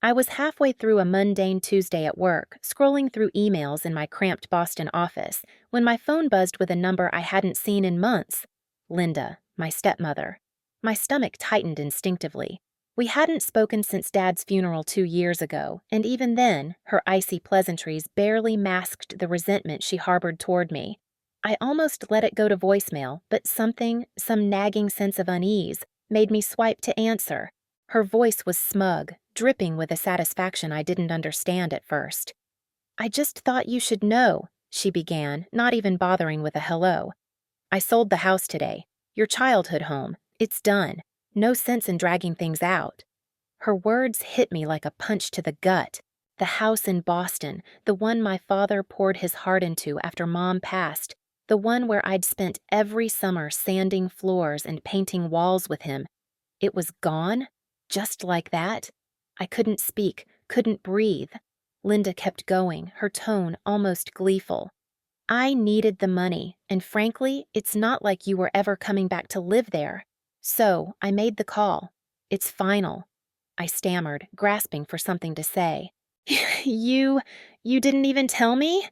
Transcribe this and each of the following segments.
I was halfway through a mundane Tuesday at work, scrolling through emails in my cramped Boston office, when my phone buzzed with a number I hadn't seen in months. Linda, my stepmother. My stomach tightened instinctively. We hadn't spoken since Dad's funeral 2 years ago, and even then, her icy pleasantries barely masked the resentment she harbored toward me. I almost let it go to voicemail, but some nagging sense of unease, made me swipe to answer. Her voice was smug, dripping with a satisfaction I didn't understand at first. "I just thought you should know," she began, not even bothering with a hello. "I sold the house today. Your childhood home. It's done. No sense in dragging things out." Her words hit me like a punch to the gut. The house in Boston, the one my father poured his heart into after Mom passed, the one where I'd spent every summer sanding floors and painting walls with him. It was gone? Just like that? I couldn't speak, couldn't breathe. Linda kept going, her tone almost gleeful. "I needed the money, and frankly, it's not like you were ever coming back to live there. So, I made the call. It's final." I stammered, grasping for something to say. You, you didn't even tell me?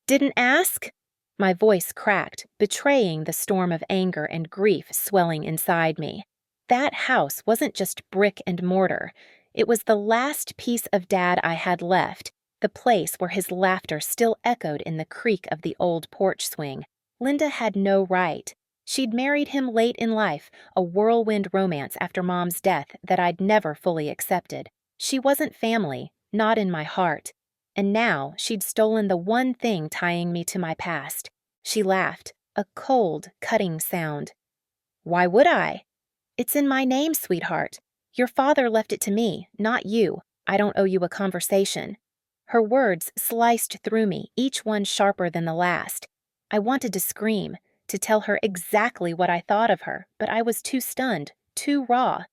Didn't ask?" My voice cracked, betraying the storm of anger and grief swelling inside me. That house wasn't just brick and mortar. It was the last piece of Dad I had left, the place where his laughter still echoed in the creak of the old porch swing. Linda had no right. She'd married him late in life, a whirlwind romance after Mom's death that I'd never fully accepted. She wasn't family, not in my heart. And now she'd stolen the one thing tying me to my past. She laughed, a cold, cutting sound. "Why would I?" "It's in my name, sweetheart. Your father left it to me, not you. I don't owe you a conversation." Her words sliced through me, each one sharper than the last. I wanted to scream, to tell her exactly what I thought of her, but I was too stunned, too raw.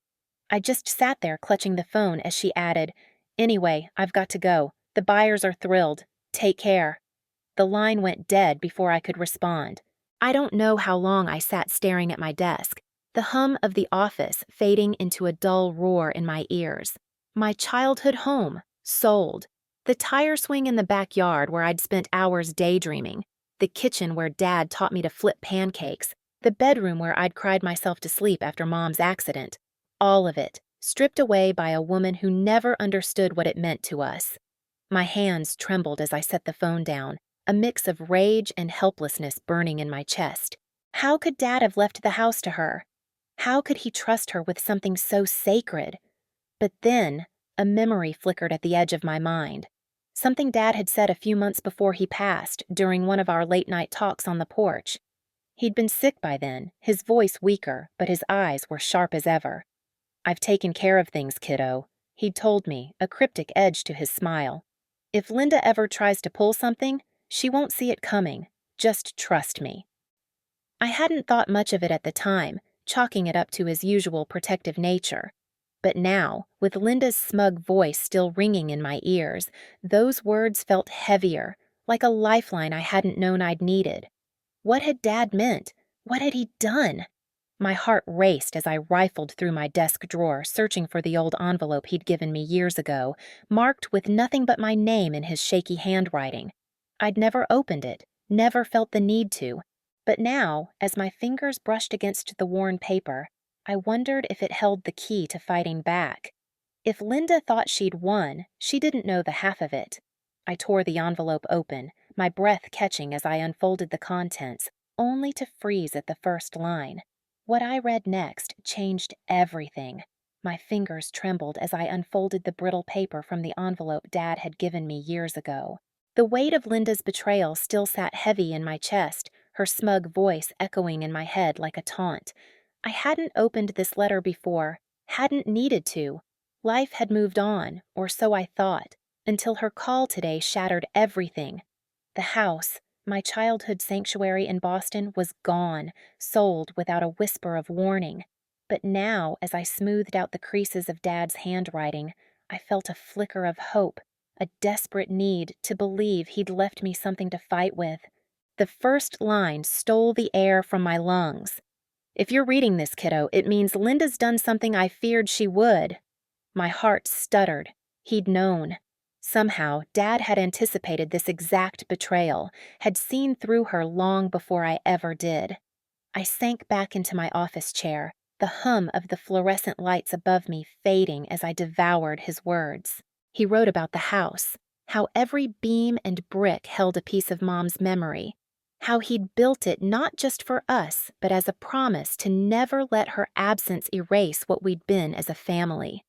I just sat there clutching the phone as she added, "Anyway, I've got to go. The buyers are thrilled. Take care." The line went dead before I could respond. I don't know how long I sat staring at my desk, the hum of the office fading into a dull roar in my ears. My childhood home, sold. The tire swing in the backyard where I'd spent hours daydreaming. The kitchen where Dad taught me to flip pancakes. The bedroom where I'd cried myself to sleep after Mom's accident. All of it, stripped away by a woman who never understood what it meant to us. My hands trembled as I set the phone down, a mix of rage and helplessness burning in my chest. How could Dad have left the house to her? How could he trust her with something so sacred? But then, a memory flickered at the edge of my mind. Something Dad had said a few months before he passed, during one of our late-night talks on the porch. He'd been sick by then, his voice weaker, but his eyes were sharp as ever. "I've taken care of things, kiddo," he'd told me, a cryptic edge to his smile. "If Linda ever tries to pull something, she won't see it coming. Just trust me." I hadn't thought much of it at the time, chalking it up to his usual protective nature. But now, with Linda's smug voice still ringing in my ears, those words felt heavier, like a lifeline I hadn't known I'd needed. What had Dad meant? What had he done? My heart raced as I rifled through my desk drawer, searching for the old envelope he'd given me years ago, marked with nothing but my name in his shaky handwriting. I'd never opened it, never felt the need to. But now, as my fingers brushed against the worn paper, I wondered if it held the key to fighting back. If Linda thought she'd won, she didn't know the half of it. I tore the envelope open, my breath catching as I unfolded the contents, only to freeze at the first line. What I read next changed everything. My fingers trembled as I unfolded the brittle paper from the envelope Dad had given me years ago. The weight of Linda's betrayal still sat heavy in my chest, her smug voice echoing in my head like a taunt. I hadn't opened this letter before, hadn't needed to. Life had moved on, or so I thought, until her call today shattered everything. The house, my childhood sanctuary in Boston, was gone, sold without a whisper of warning. But now, as I smoothed out the creases of Dad's handwriting, I felt a flicker of hope, a desperate need to believe he'd left me something to fight with. The first line stole the air from my lungs. "If you're reading this, kiddo, it means Linda's done something I feared she would." My heart stuttered. He'd known. Somehow, Dad had anticipated this exact betrayal, had seen through her long before I ever did. I sank back into my office chair, the hum of the fluorescent lights above me fading as I devoured his words. He wrote about the house, how every beam and brick held a piece of Mom's memory, how he'd built it not just for us, but as a promise to never let her absence erase what we'd been as a family.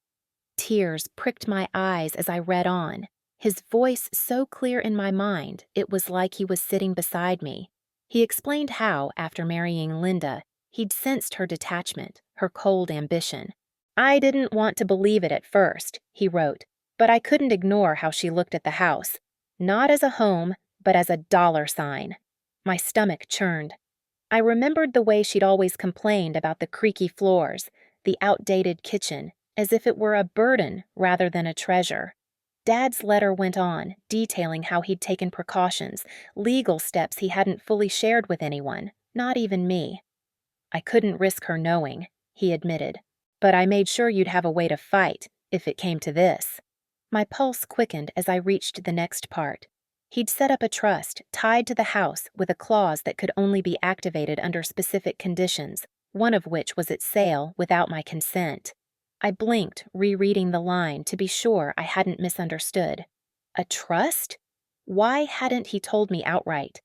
Tears pricked my eyes as I read on, his voice so clear in my mind it was like he was sitting beside me. He explained how, after marrying Linda, he'd sensed her detachment, her cold ambition. "I didn't want to believe it at first," he wrote, "but I couldn't ignore how she looked at the house. Not as a home, but as a dollar sign." My stomach churned. I remembered the way she'd always complained about the creaky floors, the outdated kitchen, as if it were a burden rather than a treasure. Dad's letter went on, detailing how he'd taken precautions, legal steps he hadn't fully shared with anyone, not even me. "I couldn't risk her knowing," he admitted, "but I made sure you'd have a way to fight, if it came to this." My pulse quickened as I reached the next part. He'd set up a trust tied to the house with a clause that could only be activated under specific conditions, one of which was its sale without my consent. I blinked, rereading the line to be sure I hadn't misunderstood. A trust? Why hadn't he told me outright?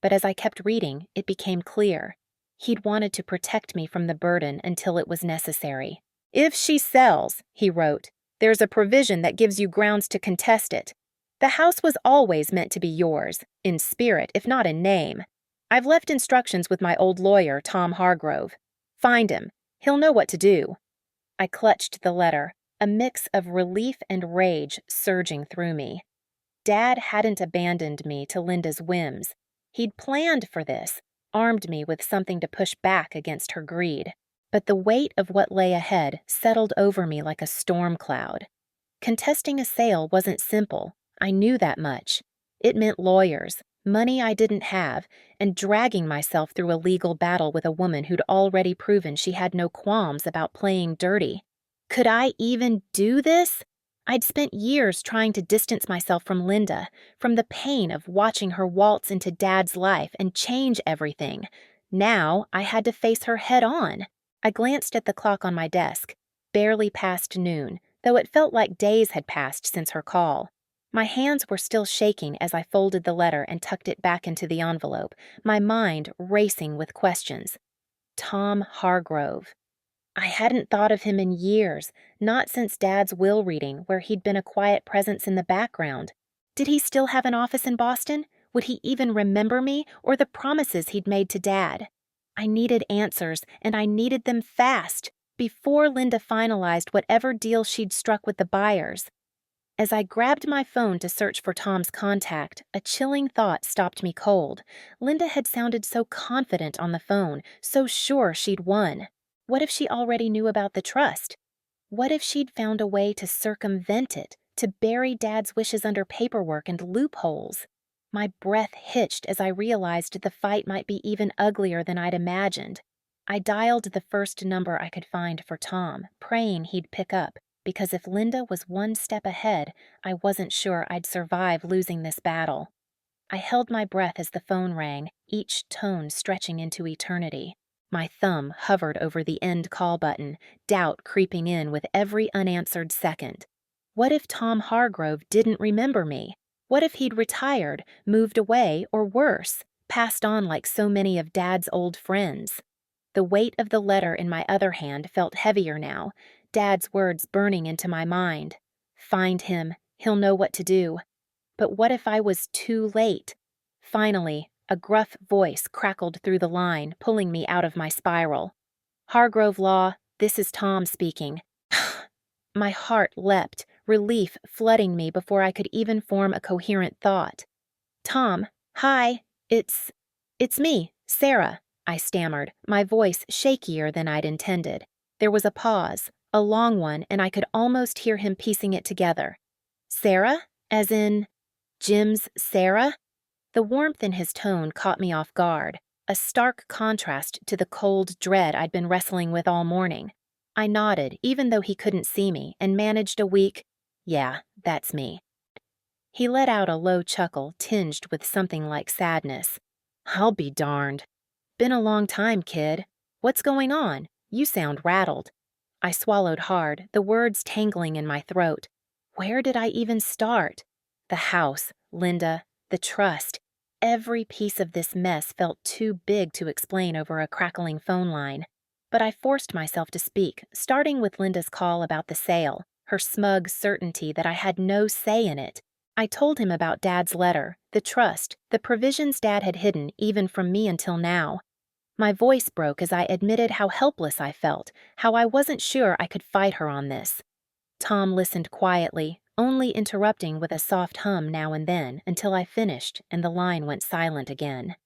But as I kept reading, it became clear. He'd wanted to protect me from the burden until it was necessary. "If she sells," he wrote, "there's a provision that gives you grounds to contest it. The house was always meant to be yours, in spirit if not in name. I've left instructions with my old lawyer, Tom Hargrove. Find him. He'll know what to do." I clutched the letter, a mix of relief and rage surging through me. Dad hadn't abandoned me to Linda's whims. He'd planned for this, armed me with something to push back against her greed. But the weight of what lay ahead settled over me like a storm cloud. Contesting a sale wasn't simple. I knew that much. It meant lawyers, money I didn't have, and dragging myself through a legal battle with a woman who'd already proven she had no qualms about playing dirty. Could I even do this? I'd spent years trying to distance myself from Linda, from the pain of watching her waltz into Dad's life and change everything. Now I had to face her head on. I glanced at the clock on my desk. Barely past noon, though it felt like days had passed since her call. My hands were still shaking as I folded the letter and tucked it back into the envelope, my mind racing with questions. Tom Hargrove. I hadn't thought of him in years, not since Dad's will reading, where he'd been a quiet presence in the background. Did he still have an office in Boston? Would he even remember me or the promises he'd made to Dad? I needed answers, and I needed them fast, before Linda finalized whatever deal she'd struck with the buyers. As I grabbed my phone to search for Tom's contact, a chilling thought stopped me cold. Linda had sounded so confident on the phone, so sure she'd won. What if she already knew about the trust? What if she'd found a way to circumvent it, to bury Dad's wishes under paperwork and loopholes? My breath hitched as I realized the fight might be even uglier than I'd imagined. I dialed the first number I could find for Tom, praying he'd pick up, because if Linda was one step ahead, I wasn't sure I'd survive losing this battle. I held my breath as the phone rang, each tone stretching into eternity. My thumb hovered over the end call button, doubt creeping in with every unanswered second. What if Tom Hargrove didn't remember me? What if he'd retired, moved away, or worse, passed on like so many of Dad's old friends? The weight of the letter in my other hand felt heavier now, Dad's words burning into my mind. Find him. He'll know what to do. But what if I was too late? Finally, a gruff voice crackled through the line, pulling me out of my spiral. "Hargrove Law, this is Tom speaking." My heart leapt, relief flooding me before I could even form a coherent thought. "Tom, hi, it's me, Sarah," I stammered, my voice shakier than I'd intended. There was a pause, a long one, and I could almost hear him piecing it together. "Sarah? As in Jim's Sarah?" The warmth in his tone caught me off guard, a stark contrast to the cold dread I'd been wrestling with all morning. I nodded, even though he couldn't see me, and managed a weak, Yeah, that's me. He let out a low chuckle tinged with something like sadness. I'll be darned. Been a long time, kid. What's going on? You sound rattled. I swallowed hard, the words tangling in my throat. Where did I even start? The house, Linda, the trust. Every piece of this mess felt too big to explain over a crackling phone line. But I forced myself to speak, starting with Linda's call about the sale, her smug certainty that I had no say in it. I told him about Dad's letter, the trust, the provisions Dad had hidden even from me until now. My voice broke as I admitted how helpless I felt, how I wasn't sure I could fight her on this. Tom listened quietly, only interrupting with a soft hum now and then until I finished and the line went silent again.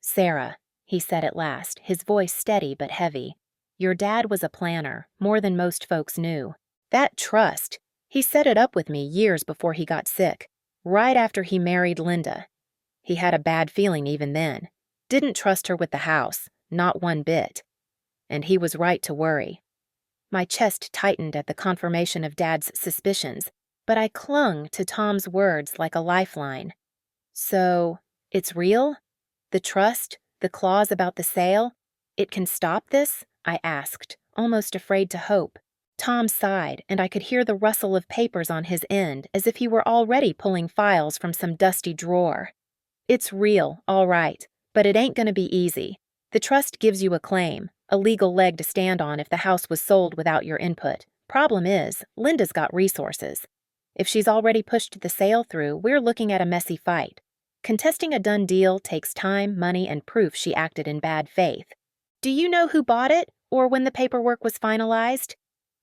Sarah, he said at last, his voice steady but heavy. Your dad was a planner, more than most folks knew. That trust, he set it up with me years before he got sick, right after he married Linda. He had a bad feeling even then. Didn't trust her with the house, not one bit. And he was right to worry. My chest tightened at the confirmation of Dad's suspicions, but I clung to Tom's words like a lifeline. So, it's real? The trust? The clause about the sale? It can stop this? I asked, almost afraid to hope. Tom sighed, and I could hear the rustle of papers on his end as if he were already pulling files from some dusty drawer. It's real, all right, but it ain't gonna be easy. The trust gives you a claim, a legal leg to stand on if the house was sold without your input. Problem is, Linda's got resources. If she's already pushed the sale through, we're looking at a messy fight. Contesting a done deal takes time, money, and proof she acted in bad faith. Do you know who bought it, or when the paperwork was finalized?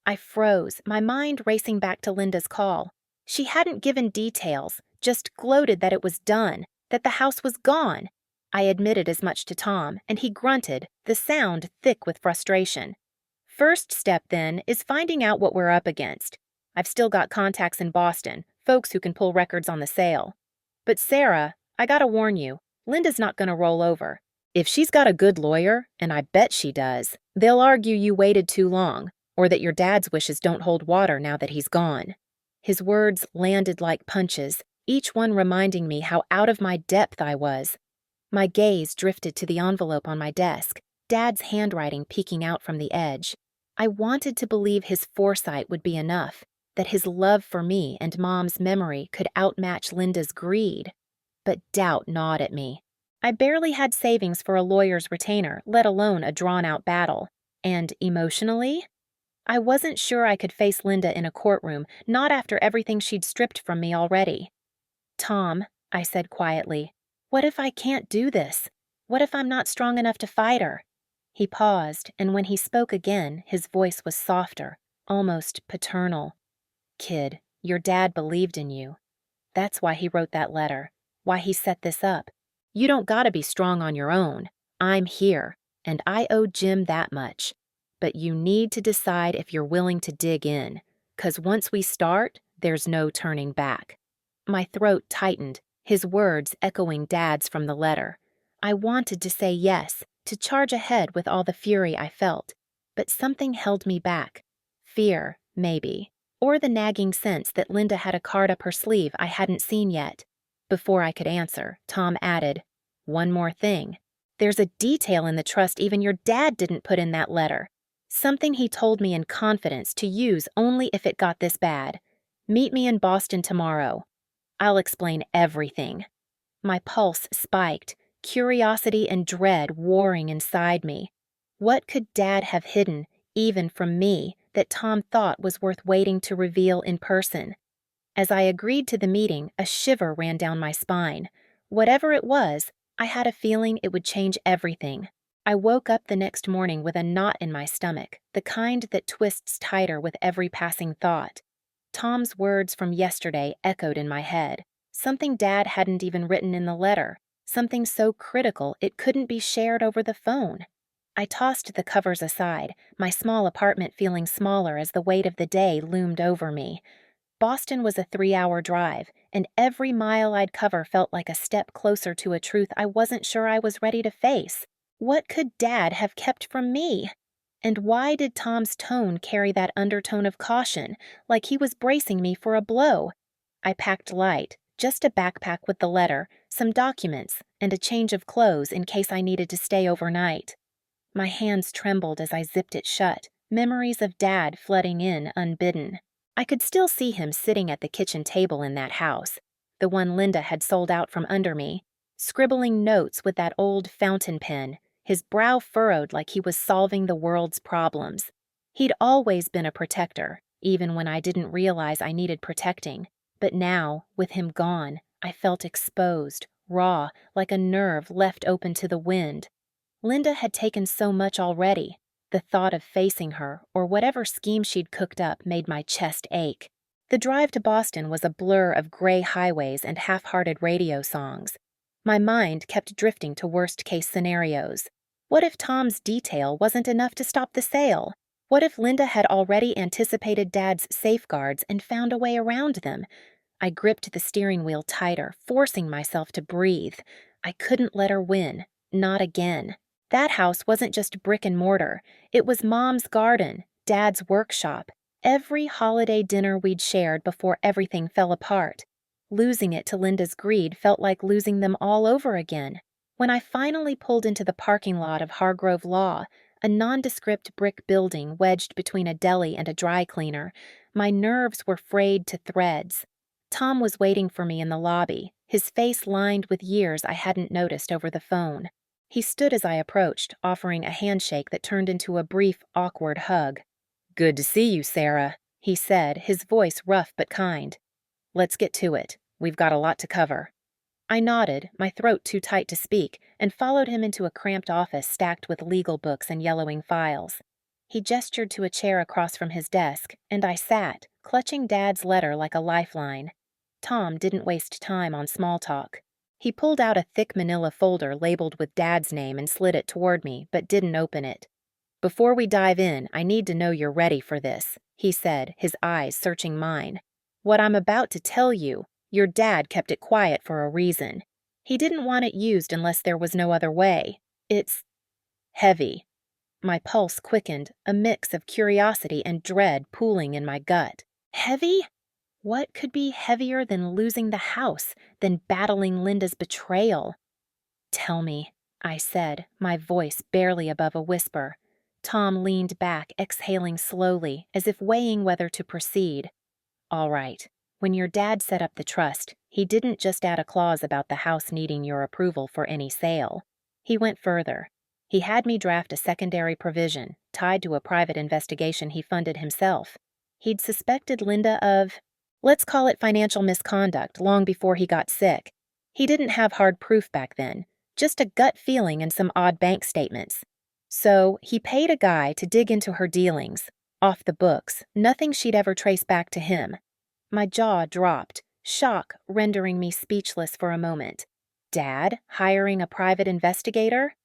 I froze, my mind racing back to Linda's call. She hadn't given details, just gloated that it was done, that the house was gone. I admitted as much to Tom, and he grunted, the sound thick with frustration. First step, then, is finding out what we're up against. I've still got contacts in Boston, folks who can pull records on the sale. But Sarah, I gotta warn you, Linda's not gonna roll over. If she's got a good lawyer, and I bet she does, they'll argue you waited too long, or that your dad's wishes don't hold water now that he's gone. His words landed like punches, each one reminding me how out of my depth I was. My gaze drifted to the envelope on my desk, Dad's handwriting peeking out from the edge. I wanted to believe his foresight would be enough, that his love for me and Mom's memory could outmatch Linda's greed. But doubt gnawed at me. I barely had savings for a lawyer's retainer, let alone a drawn-out battle. And emotionally? I wasn't sure I could face Linda in a courtroom, not after everything she'd stripped from me already. Tom, I said quietly, what if I can't do this? What if I'm not strong enough to fight her? He paused, and when he spoke again, his voice was softer, almost paternal. Kid, your dad believed in you. That's why he wrote that letter, why he set this up. You don't gotta be strong on your own. I'm here, and I owe Jim that much. But you need to decide if you're willing to dig in, 'cause once we start, there's no turning back. My throat tightened, his words echoing Dad's from the letter. I wanted to say yes, to charge ahead with all the fury I felt, but something held me back. Fear, maybe, or the nagging sense that Linda had a card up her sleeve I hadn't seen yet. Before I could answer, Tom added, one more thing. There's a detail in the trust even your dad didn't put in that letter. Something he told me in confidence to use only if it got this bad. Meet me in Boston tomorrow. I'll explain everything. My pulse spiked, curiosity and dread warring inside me. What could Dad have hidden, even from me, that Tom thought was worth waiting to reveal in person? As I agreed to the meeting, a shiver ran down my spine. Whatever it was, I had a feeling it would change everything. I woke up the next morning with a knot in my stomach, the kind that twists tighter with every passing thought. Tom's words from yesterday echoed in my head. Something Dad hadn't even written in the letter. Something so critical it couldn't be shared over the phone. I tossed the covers aside, my small apartment feeling smaller as the weight of the day loomed over me. Boston was a 3-hour drive, and every mile I'd cover felt like a step closer to a truth I wasn't sure I was ready to face. What could Dad have kept from me? And why did Tom's tone carry that undertone of caution, like he was bracing me for a blow? I packed light, just a backpack with the letter, some documents, and a change of clothes in case I needed to stay overnight. My hands trembled as I zipped it shut, memories of Dad flooding in unbidden. I could still see him sitting at the kitchen table in that house, the one Linda had sold out from under me, scribbling notes with that old fountain pen, his brow furrowed like he was solving the world's problems. He'd always been a protector, even when I didn't realize I needed protecting. But now, with him gone, I felt exposed, raw, like a nerve left open to the wind. Linda had taken so much already. The thought of facing her, or whatever scheme she'd cooked up, made my chest ache. The drive to Boston was a blur of gray highways and half-hearted radio songs. My mind kept drifting to worst-case scenarios. What if Tom's detail wasn't enough to stop the sale? What if Linda had already anticipated Dad's safeguards and found a way around them? I gripped the steering wheel tighter, forcing myself to breathe. I couldn't let her win. Not again. That house wasn't just brick and mortar. It was Mom's garden, Dad's workshop, every holiday dinner we'd shared before everything fell apart. Losing it to Linda's greed felt like losing them all over again. When I finally pulled into the parking lot of Hargrove Law, a nondescript brick building wedged between a deli and a dry cleaner, my nerves were frayed to threads. Tom was waiting for me in the lobby, his face lined with years I hadn't noticed over the phone. He stood as I approached, offering a handshake that turned into a brief, awkward hug. "Good to see you, Sarah," he said, his voice rough but kind. "Let's get to it. We've got a lot to cover." I nodded, my throat too tight to speak, and followed him into a cramped office stacked with legal books and yellowing files. He gestured to a chair across from his desk, and I sat, clutching Dad's letter like a lifeline. Tom didn't waste time on small talk. He pulled out a thick manila folder labeled with Dad's name and slid it toward me, but didn't open it. "Before we dive in, I need to know you're ready for this," he said, his eyes searching mine. "What I'm about to tell you, your dad kept it quiet for a reason. He didn't want it used unless there was no other way. It's heavy." My pulse quickened, a mix of curiosity and dread pooling in my gut. Heavy? What could be heavier than losing the house, than battling Linda's betrayal? "Tell me," I said, my voice barely above a whisper. Tom leaned back, exhaling slowly, as if weighing whether to proceed. "All right. When your dad set up the trust, he didn't just add a clause about the house needing your approval for any sale. He went further. He had me draft a secondary provision, tied to a private investigation he funded himself. He'd suspected Linda of, let's call it financial misconduct, long before he got sick. He didn't have hard proof back then, just a gut feeling and some odd bank statements. So he paid a guy to dig into her dealings, off the books, nothing she'd ever trace back to him." My jaw dropped, shock rendering me speechless for a moment. Dad hiring a private investigator?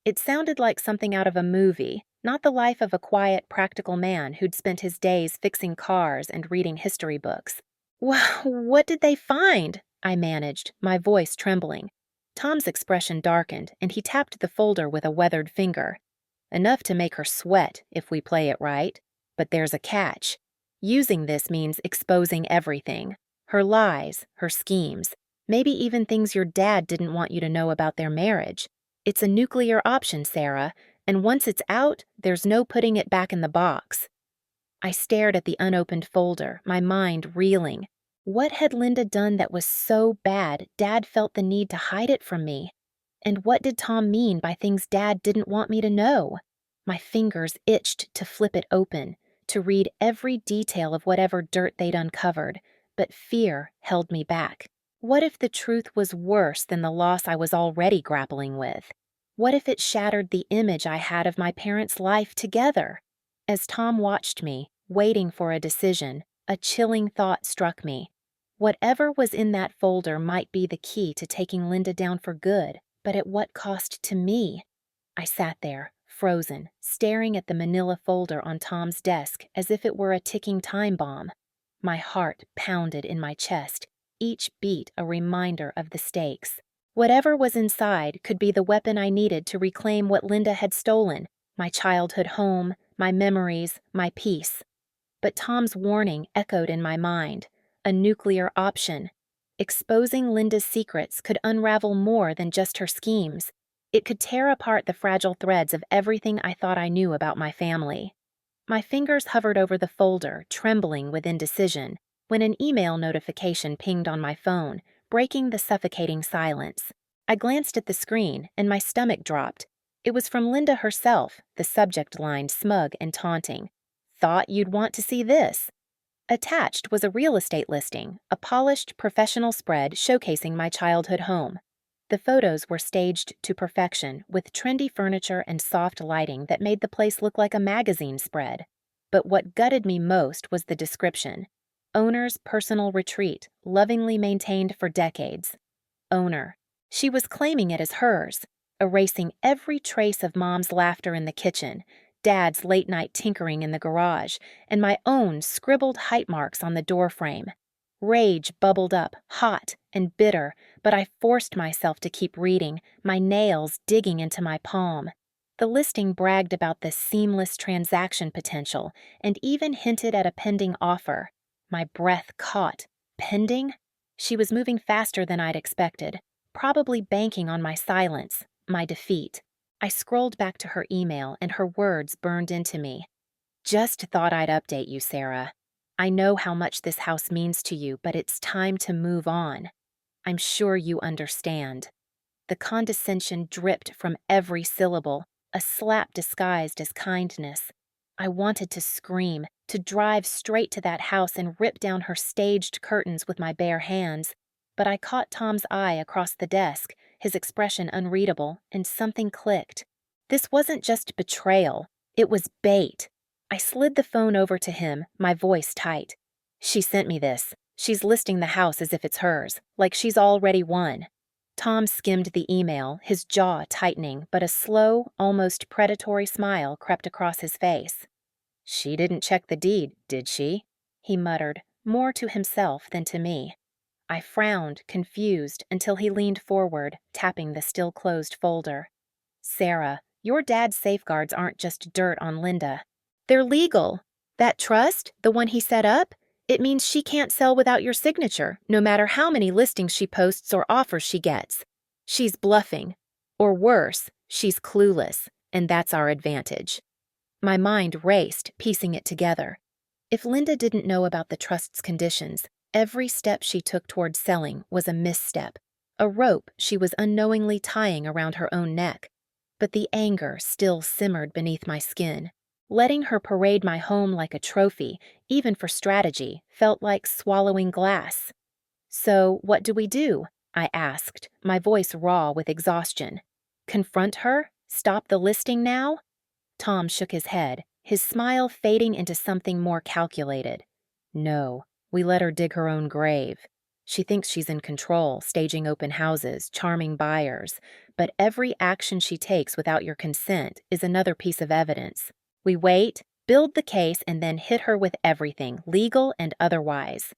It sounded like something out of a movie, not the life of a quiet, practical man who'd spent his days fixing cars and reading history books. What did they find?" I managed, my voice trembling. Tom's expression darkened, and he tapped the folder with a weathered finger. "Enough to make her sweat, if we play it right. But there's a catch. Using this means exposing everything. Her lies, her schemes, maybe even things your dad didn't want you to know about their marriage. It's a nuclear option, Sarah, and once it's out, there's no putting it back in the box." I stared at the unopened folder, my mind reeling. What had Linda done that was so bad Dad felt the need to hide it from me? And what did Tom mean by things Dad didn't want me to know? My fingers itched to flip it open, to read every detail of whatever dirt they'd uncovered, but fear held me back. What if the truth was worse than the loss I was already grappling with? What if it shattered the image I had of my parents' life together? As Tom watched me, waiting for a decision, a chilling thought struck me. Whatever was in that folder might be the key to taking Linda down for good, but at what cost to me? I sat there, frozen, staring at the manila folder on Tom's desk as if it were a ticking time bomb. My heart pounded in my chest, each beat a reminder of the stakes. Whatever was inside could be the weapon I needed to reclaim what Linda had stolen, my childhood home, my memories, my peace. But Tom's warning echoed in my mind. A nuclear option. Exposing Linda's secrets could unravel more than just her schemes. It could tear apart the fragile threads of everything I thought I knew about my family. My fingers hovered over the folder, trembling with indecision, when an email notification pinged on my phone, breaking the suffocating silence. I glanced at the screen, and my stomach dropped. It was from Linda herself, the subject line smug and taunting. "Thought you'd want to see this." Attached was a real estate listing, a polished, professional spread showcasing my childhood home. The photos were staged to perfection, with trendy furniture and soft lighting that made the place look like a magazine spread. But what gutted me most was the description. Owner's personal retreat, lovingly maintained for decades. Owner. She was claiming it as hers, erasing every trace of Mom's laughter in the kitchen, Dad's late-night tinkering in the garage, and my own scribbled height marks on the doorframe. Rage bubbled up, hot and bitter, but I forced myself to keep reading, my nails digging into my palm. The listing bragged about the seamless transaction potential and even hinted at a pending offer. My breath caught. Pending? She was moving faster than I'd expected, probably banking on my silence, my defeat. I scrolled back to her email and her words burned into me. "Just thought I'd update you, Sarah. I know how much this house means to you, but it's time to move on. I'm sure you understand." The condescension dripped from every syllable, a slap disguised as kindness. I wanted to scream, to drive straight to that house and rip down her staged curtains with my bare hands. But I caught Tom's eye across the desk, his expression unreadable, and something clicked. This wasn't just betrayal, it was bait. I slid the phone over to him, my voice tight. "She sent me this. She's listing the house as if it's hers, like she's already won." Tom skimmed the email, his jaw tightening, but a slow, almost predatory smile crept across his face. "She didn't check the deed, did she?" he muttered, more to himself than to me. I frowned, confused, until he leaned forward, tapping the still-closed folder. "Sarah, your dad's safeguards aren't just dirt on Linda. They're legal. That trust, the one he set up, it means she can't sell without your signature, no matter how many listings she posts or offers she gets. She's bluffing. Or worse, she's clueless, and that's our advantage." My mind raced, piecing it together. If Linda didn't know about the trust's conditions, every step she took toward selling was a misstep, a rope she was unknowingly tying around her own neck. But the anger still simmered beneath my skin. Letting her parade my home like a trophy, even for strategy, felt like swallowing glass. "So, what do we do?" I asked, my voice raw with exhaustion. "Confront her? Stop the listing now?" Tom shook his head, his smile fading into something more calculated. "No, we let her dig her own grave. She thinks she's in control, staging open houses, charming buyers, but every action she takes without your consent is another piece of evidence. We wait, build the case, and then hit her with everything, legal and otherwise."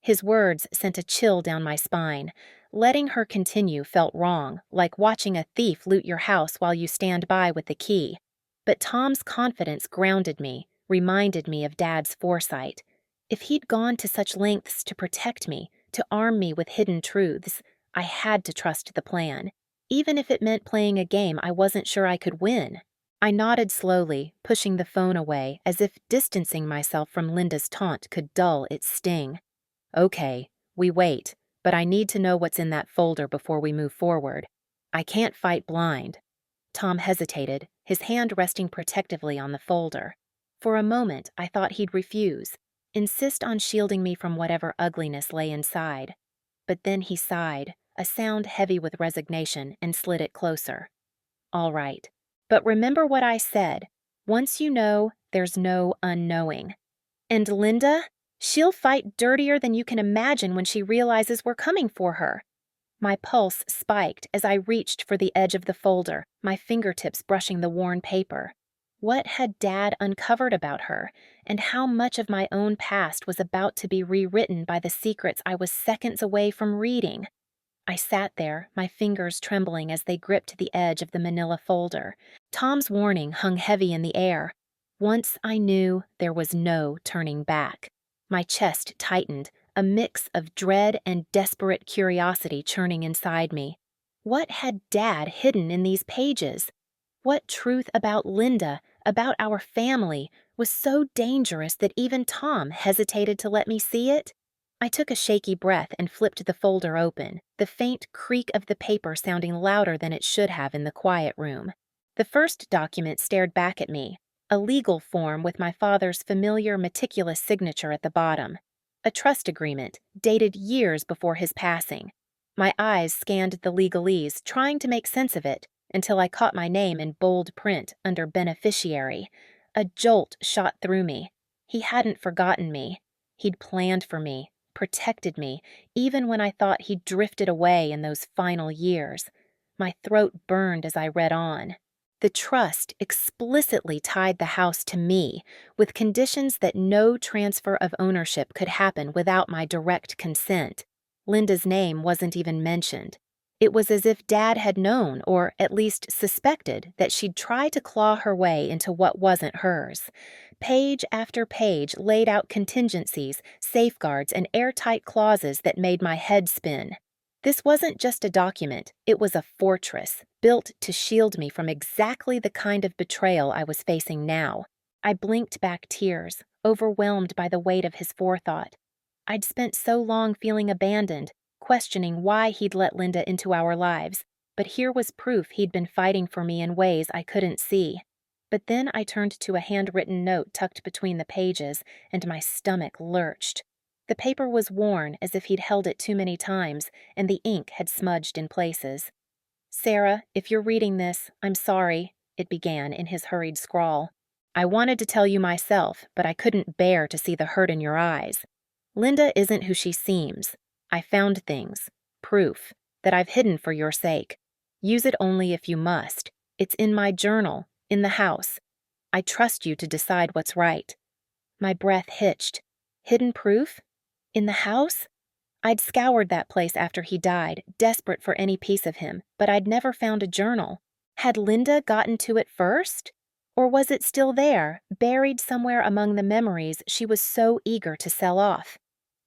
His words sent a chill down my spine. Letting her continue felt wrong, like watching a thief loot your house while you stand by with the key. But Tom's confidence grounded me, reminded me of Dad's foresight. If he'd gone to such lengths to protect me, to arm me with hidden truths, I had to trust the plan, even if it meant playing a game I wasn't sure I could win. I nodded slowly, pushing the phone away, as if distancing myself from Linda's taunt could dull its sting. "Okay, we wait, but I need to know what's in that folder before we move forward. I can't fight blind." Tom hesitated, his hand resting protectively on the folder. For a moment, I thought he'd refuse, insist on shielding me from whatever ugliness lay inside. But then he sighed, a sound heavy with resignation, and slid it closer. "All right. But remember what I said. Once you know, there's no unknowing. And Linda? She'll fight dirtier than you can imagine when she realizes we're coming for her." My pulse spiked as I reached for the edge of the folder, my fingertips brushing the worn paper. What had Dad uncovered about her, and how much of my own past was about to be rewritten by the secrets I was seconds away from reading? I sat there, my fingers trembling as they gripped the edge of the manila folder. Tom's warning hung heavy in the air. Once I knew, there was no turning back. My chest tightened, a mix of dread and desperate curiosity churning inside me. What had Dad hidden in these pages? What truth about Linda, about our family, was so dangerous that even Tom hesitated to let me see it? I took a shaky breath and flipped the folder open, the faint creak of the paper sounding louder than it should have in the quiet room. The first document stared back at me, a legal form with my father's familiar, meticulous signature at the bottom. A trust agreement, dated years before his passing. My eyes scanned the legalese, trying to make sense of it, until I caught my name in bold print under beneficiary. A jolt shot through me. He hadn't forgotten me. He'd planned for me, protected me, even when I thought he'd drifted away in those final years. My throat burned as I read on. The trust explicitly tied the house to me, with conditions that no transfer of ownership could happen without my direct consent. Linda's name wasn't even mentioned. It was as if Dad had known, or at least suspected, that she'd try to claw her way into what wasn't hers. Page after page laid out contingencies, safeguards, and airtight clauses that made my head spin. This wasn't just a document, it was a fortress, built to shield me from exactly the kind of betrayal I was facing now. I blinked back tears, overwhelmed by the weight of his forethought. I'd spent so long feeling abandoned, questioning why he'd let Linda into our lives, but here was proof he'd been fighting for me in ways I couldn't see. But then I turned to a handwritten note tucked between the pages, and my stomach lurched. The paper was worn, as if he'd held it too many times, and the ink had smudged in places. "Sarah, if you're reading this, I'm sorry," it began in his hurried scrawl. "I wanted to tell you myself, but I couldn't bear to see the hurt in your eyes. Linda isn't who she seems. I found things, proof, that I've hidden for your sake. Use it only if you must. It's in my journal, in the house. I trust you to decide what's right." My breath hitched. Hidden proof? In the house? I'd scoured that place after he died, desperate for any piece of him, but I'd never found a journal. Had Linda gotten to it first? Or was it still there, buried somewhere among the memories she was so eager to sell off?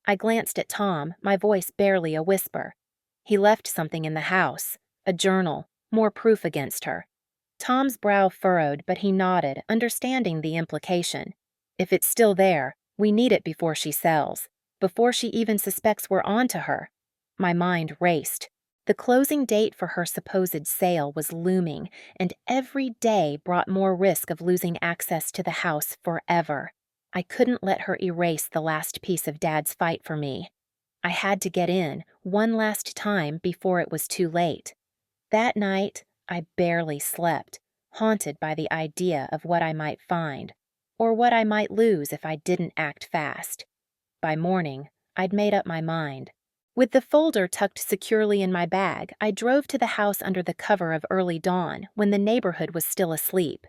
I glanced at Tom, my voice barely a whisper. He left something in the house, a journal, more proof against her. Tom's brow furrowed, but he nodded, understanding the implication. If it's still there, we need it before she sells. Before she even suspects we're onto her. My mind raced. The closing date for her supposed sale was looming, and every day brought more risk of losing access to the house forever. I couldn't let her erase the last piece of Dad's fight for me. I had to get in, one last time before it was too late. That night, I barely slept, haunted by the idea of what I might find, or what I might lose if I didn't act fast. By morning, I'd made up my mind. With the folder tucked securely in my bag, I drove to the house under the cover of early dawn, when the neighborhood was still asleep.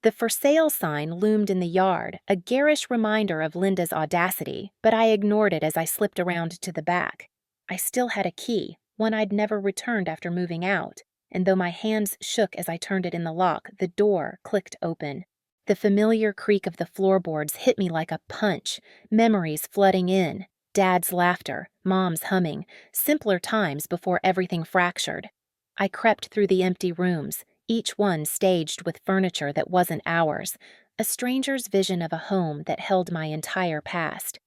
The for sale sign loomed in the yard, a garish reminder of Linda's audacity, but I ignored it as I slipped around to the back. I still had a key, one I'd never returned after moving out, and though my hands shook as I turned it in the lock, the door clicked open. The familiar creak of the floorboards hit me like a punch, memories flooding in, Dad's laughter, Mom's humming, simpler times before everything fractured. I crept through the empty rooms, each one staged with furniture that wasn't ours, a stranger's vision of a home that held my entire past.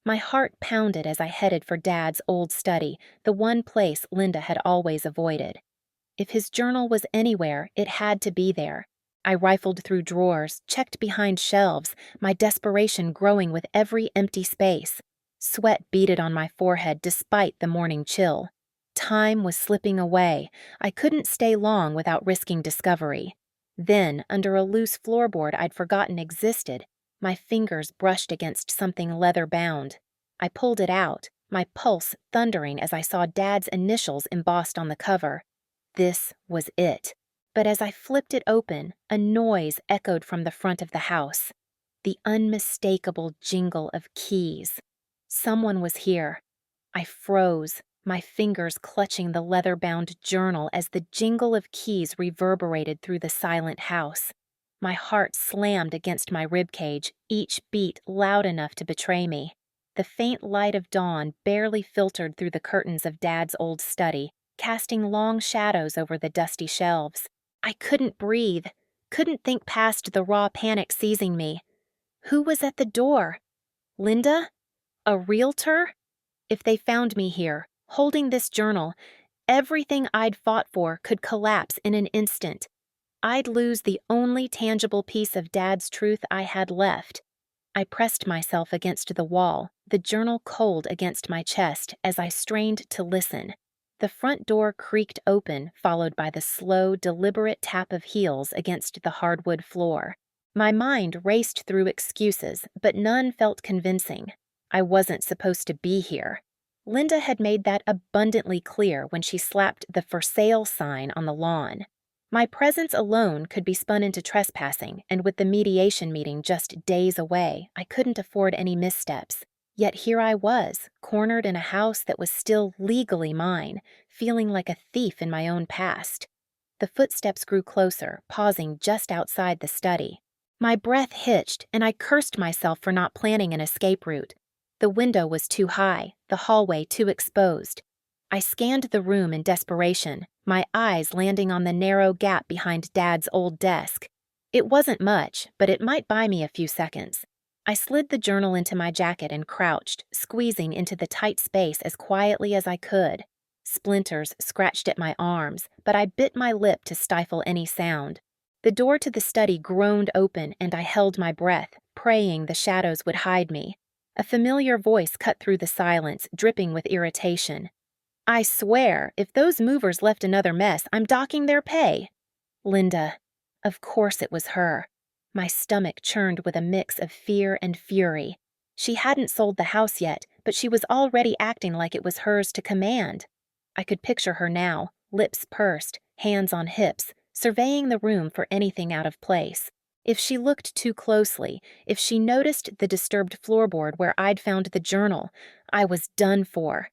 My heart pounded as I headed for Dad's old study, the one place Linda had always avoided. If his journal was anywhere, it had to be there. I rifled through drawers, checked behind shelves, my desperation growing with every empty space. Sweat beaded on my forehead despite the morning chill. Time was slipping away. I couldn't stay long without risking discovery. Then, under a loose floorboard I'd forgotten existed, my fingers brushed against something leather-bound. I pulled it out, my pulse thundering as I saw Dad's initials embossed on the cover. This was it. But as I flipped it open, a noise echoed from the front of the house. The unmistakable jingle of keys. Someone was here. I froze, my fingers clutching the leather-bound journal as the jingle of keys reverberated through the silent house. My heart slammed against my ribcage, each beat loud enough to betray me. The faint light of dawn barely filtered through the curtains of Dad's old study, casting long shadows over the dusty shelves. I couldn't breathe, couldn't think past the raw panic seizing me. Who was at the door? Linda? A realtor? If they found me here, holding this journal, everything I'd fought for could collapse in an instant. I'd lose the only tangible piece of Dad's truth I had left. I pressed myself against the wall, the journal cold against my chest as I strained to listen. The front door creaked open, followed by the slow, deliberate tap of heels against the hardwood floor. My mind raced through excuses, but none felt convincing. I wasn't supposed to be here. Linda had made that abundantly clear when she slapped the "for sale" sign on the lawn. My presence alone could be spun into trespassing, and with the mediation meeting just days away, I couldn't afford any missteps. Yet here I was, cornered in a house that was still legally mine, feeling like a thief in my own past. The footsteps grew closer, pausing just outside the study. My breath hitched, and I cursed myself for not planning an escape route. The window was too high, the hallway too exposed. I scanned the room in desperation, my eyes landing on the narrow gap behind Dad's old desk. It wasn't much, but it might buy me a few seconds. I slid the journal into my jacket and crouched, squeezing into the tight space as quietly as I could. Splinters scratched at my arms, but I bit my lip to stifle any sound. The door to the study groaned open, and I held my breath, praying the shadows would hide me. A familiar voice cut through the silence, dripping with irritation. "I swear, if those movers left another mess, I'm docking their pay." Linda. Of course it was her. My stomach churned with a mix of fear and fury. She hadn't sold the house yet, but she was already acting like it was hers to command. I could picture her now, lips pursed, hands on hips, surveying the room for anything out of place. If she looked too closely, if she noticed the disturbed floorboard where I'd found the journal, I was done for.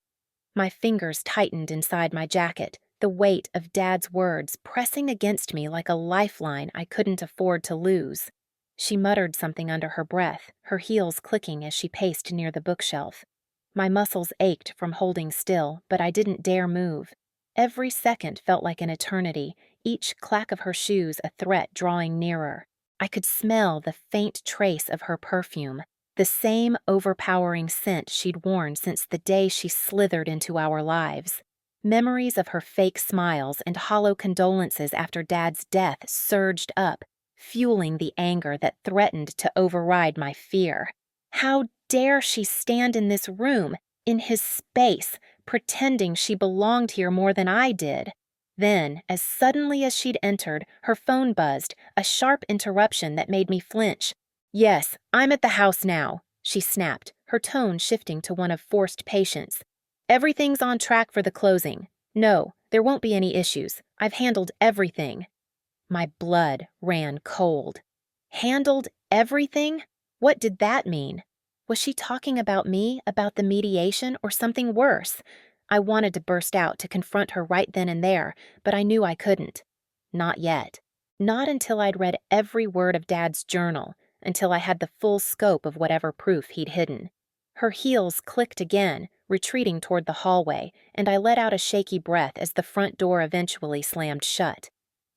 My fingers tightened inside my jacket, the weight of Dad's words pressing against me like a lifeline I couldn't afford to lose. She muttered something under her breath, her heels clicking as she paced near the bookshelf. My muscles ached from holding still, but I didn't dare move. Every second felt like an eternity, each clack of her shoes a threat drawing nearer. I could smell the faint trace of her perfume, the same overpowering scent she'd worn since the day she slithered into our lives. Memories of her fake smiles and hollow condolences after Dad's death surged up, fueling the anger that threatened to override my fear. How dare she stand in this room, in his space, pretending she belonged here more than I did? Then, as suddenly as she'd entered, her phone buzzed, a sharp interruption that made me flinch. "Yes, I'm at the house now," she snapped, her tone shifting to one of forced patience. "Everything's on track for the closing. No, there won't be any issues. I've handled everything." My blood ran cold. Handled everything? What did that mean? Was she talking about me, about the mediation, or something worse? I wanted to burst out to confront her right then and there, but I knew I couldn't. Not yet. Not until I'd read every word of Dad's journal, until I had the full scope of whatever proof he'd hidden. Her heels clicked again, retreating toward the hallway, and I let out a shaky breath as the front door eventually slammed shut.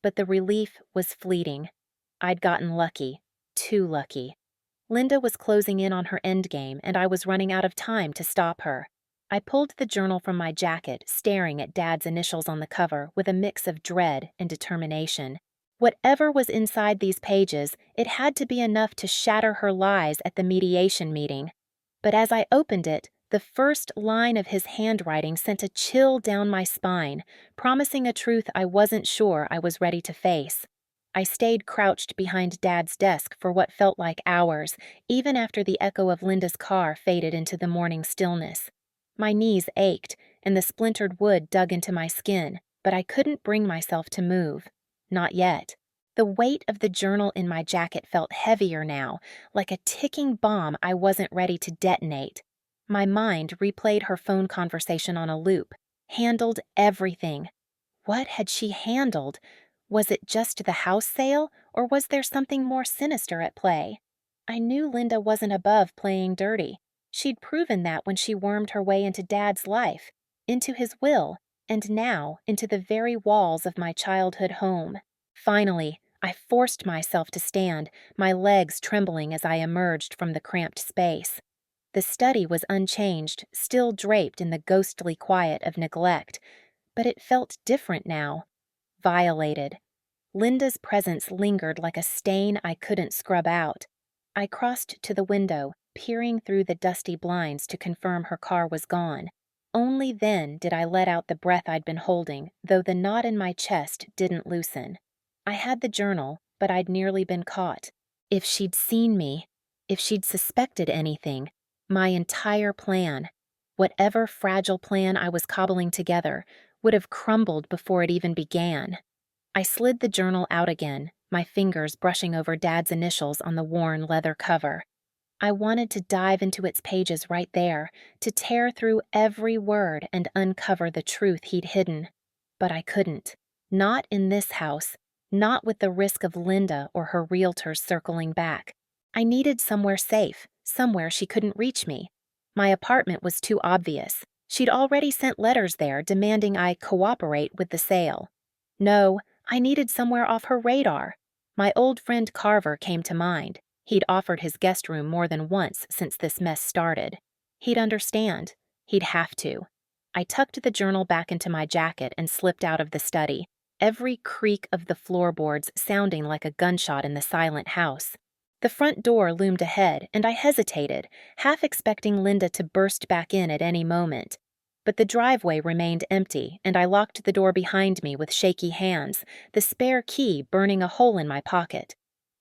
But the relief was fleeting. I'd gotten lucky. Too lucky. Linda was closing in on her endgame, and I was running out of time to stop her. I pulled the journal from my jacket, staring at Dad's initials on the cover with a mix of dread and determination. Whatever was inside these pages, it had to be enough to shatter her lies at the mediation meeting. But as I opened it, the first line of his handwriting sent a chill down my spine, promising a truth I wasn't sure I was ready to face. I stayed crouched behind Dad's desk for what felt like hours, even after the echo of Linda's car faded into the morning stillness. My knees ached, and the splintered wood dug into my skin, but I couldn't bring myself to move. Not yet. The weight of the journal in my jacket felt heavier now, like a ticking bomb I wasn't ready to detonate. My mind replayed her phone conversation on a loop. Handled everything. What had she handled? Was it just the house sale, or was there something more sinister at play? I knew Linda wasn't above playing dirty. She'd proven that when she wormed her way into Dad's life, into his will, and now into the very walls of my childhood home. Finally, I forced myself to stand, my legs trembling as I emerged from the cramped space. The study was unchanged, still draped in the ghostly quiet of neglect, but it felt different now. Violated. Linda's presence lingered like a stain I couldn't scrub out. I crossed to the window, peering through the dusty blinds to confirm her car was gone. Only then did I let out the breath I'd been holding, though the knot in my chest didn't loosen. I had the journal, but I'd nearly been caught. If she'd seen me, if she'd suspected anything, my entire plan, whatever fragile plan I was cobbling together, would have crumbled before it even began. I slid the journal out again, my fingers brushing over Dad's initials on the worn leather cover. I wanted to dive into its pages right there, to tear through every word and uncover the truth he'd hidden. But I couldn't. Not in this house, not with the risk of Linda or her realtors circling back. I needed somewhere safe, somewhere she couldn't reach me. My apartment was too obvious. She'd already sent letters there demanding I cooperate with the sale. No, I needed somewhere off her radar. My old friend Carver came to mind. He'd offered his guest room more than once since this mess started. He'd understand. He'd have to. I tucked the journal back into my jacket and slipped out of the study, every creak of the floorboards sounding like a gunshot in the silent house. The front door loomed ahead, and I hesitated, half expecting Linda to burst back in at any moment. But the driveway remained empty, and I locked the door behind me with shaky hands, the spare key burning a hole in my pocket.